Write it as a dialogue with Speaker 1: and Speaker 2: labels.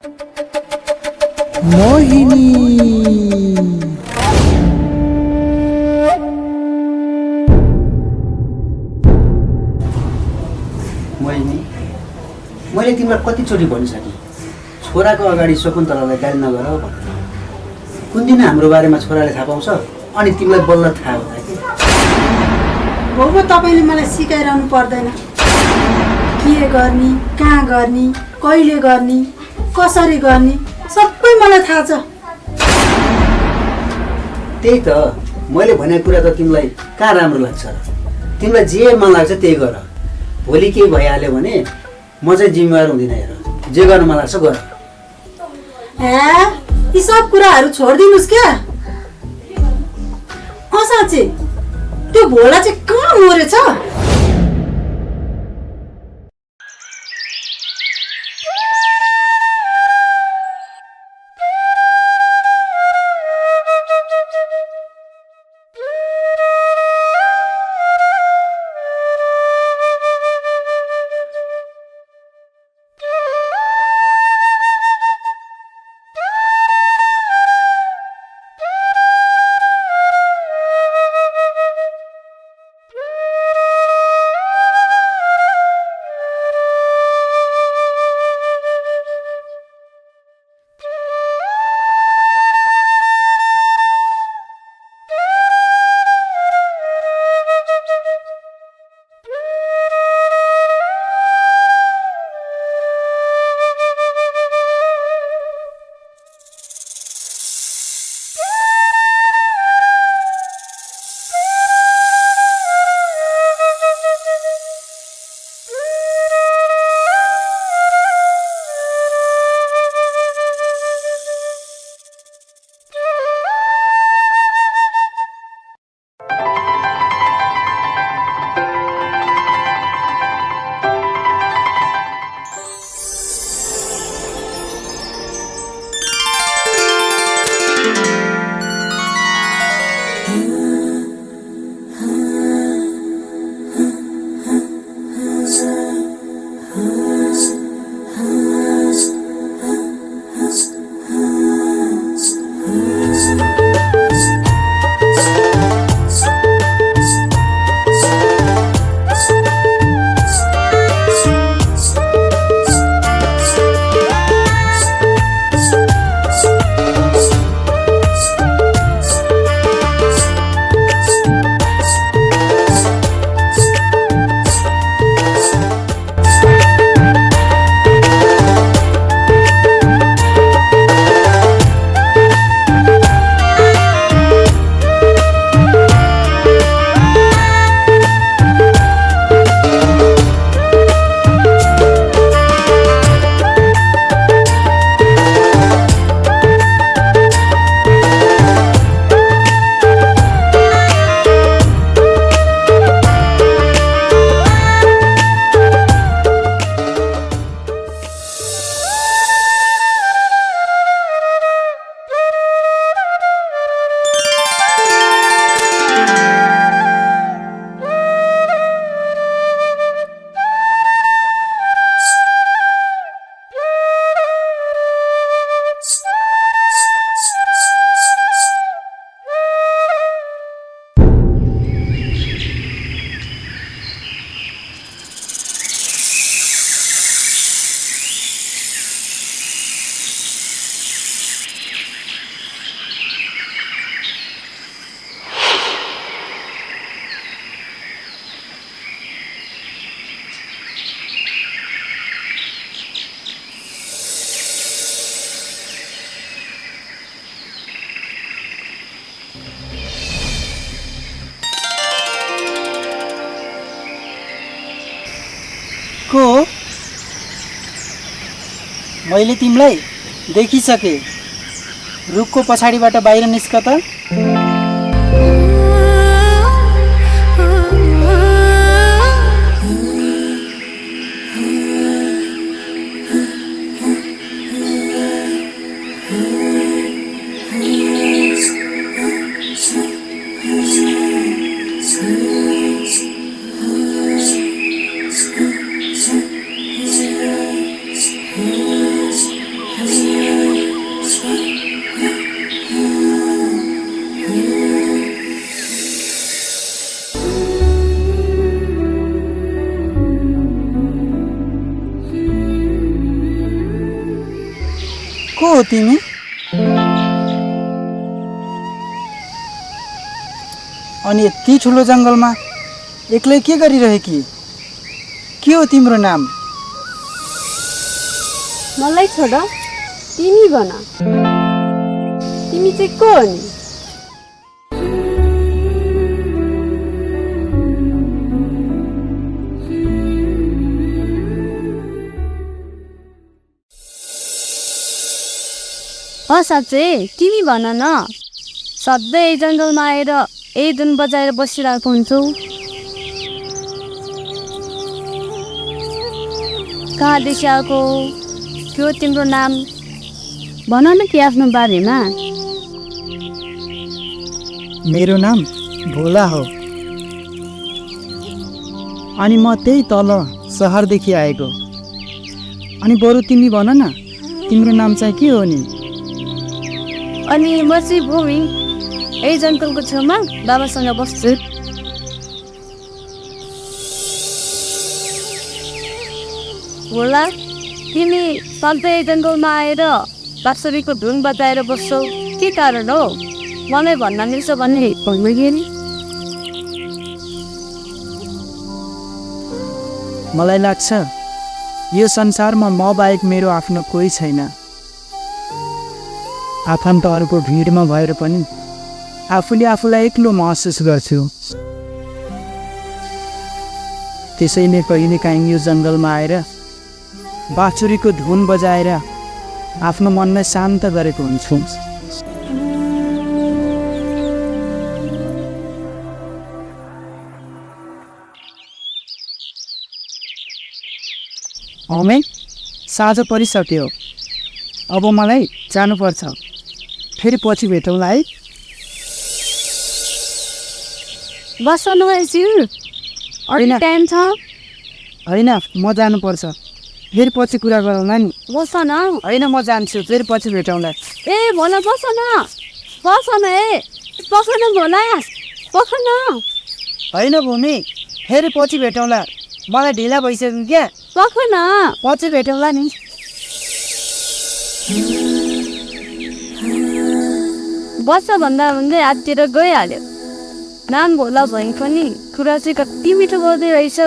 Speaker 1: मोहिनी
Speaker 2: मोहिनी, मैले तिमीलाई कतिचोटि भनिसकेँ छोराको अगाडि शकुन्तलालाई गाली नगर भनेर। कुन दिन हाम्रो बारेमा छोराले थाहा पाउँछ अनि तिमीलाई बल्ल थाहा हुँदा कि
Speaker 3: बाबु तपाईँले मलाई सिकाइरहनु पर्दैन। के गर्ने, कहाँ गर्ने, कहिले गर्ने, कसरी गर्ने सबै मलाई थाहा छ।
Speaker 2: त्यही त मैले भनेको कुरा त तिमीलाई कहाँ राम्रो लाग्छ र? तिमीलाई जे मन लाग्छ त्यही गर। भोलि केही भइहाल्यो भने म चाहिँ जिम्मेवार हुँदिनँ। हेर, जे गर्न मन लाग्छ गर।
Speaker 3: यी सब कुराहरू छोडिदिनुहोस् क्या। साँच्चै त्यो भोला चाहिँ कहाँ मरेछ?
Speaker 1: को मैले तिमीलाई देखिसके। रुखको पछाडिबाट बाहिर निस्क त। को हो तिमी? अनि यति ठुलो जङ्गलमा एक्लै के गरिरहेकी? के हो तिम्रो नाम?
Speaker 4: मलाई छोड, तिमी भन, तिमी चाहिँ को हो नि? साँच्चै तिमी भन न, सधैँ यही जङ्गलमा आएर यही धुन बजाएर बसिरहेको हुन्छौ। कहाँदेखि आएको? के हो तिम्रो नाम? भन न कि आफ्नो बारेमा।
Speaker 1: मेरो नाम भोला हो, अनि म त्यही तल सहरदेखि आएको। अनि बरु तिमी भन न, तिम्रो नाम चाहिँ के हो नि?
Speaker 4: अनि म चाहिँ भूमि, यही जङ्गलको छेउमा बाबासँग बस्छु। होला, तिमी सधैँ जङ्गलमा आएर बाँसुरीको धुन बजाएर बस्छौ, के कारण हो? मलाई भन्न मिल्छ भने भन्नु।
Speaker 1: मलाई लाग्छ यो संसारमा म बाहेक मेरो आफ्नो कोही छैन। आफन्तहरूको भिडमा भएर पनि आफूले आफूलाई एक्लो महसुस गर्छु। त्यसैले कहिलेकाहीँ यो जङ्गलमा आएर बाँसुरीको धुन बजाएर आफ्नो मनलाई शान्त गरेको हुन्छु। अमे साँझ परिसक्यो, अब मलाई जानुपर्छ। फेरि पछि भेटौँला है।
Speaker 4: बस टाइम छ।
Speaker 1: होइन, म जानुपर्छ। फेरि पछि कुरा गरौँला नि।
Speaker 4: बस न।
Speaker 1: होइन, म जान्छु, फेरि पछि भेटौँला।
Speaker 4: ए भोला बस न, बस न। ए बस न भोला, बस न।
Speaker 1: होइन भूमि, फेरि पछि भेटौँला। मलाई ढिला भइसक्यो क्या।
Speaker 4: बस न,
Speaker 1: पछि भेटौँला नि।
Speaker 4: बस भन्दा भन्दै हाततिर गइहाल्यो। नाम भोला भए पनि कुरा चाहिँ कति मिठो बोल्दै रहेछ।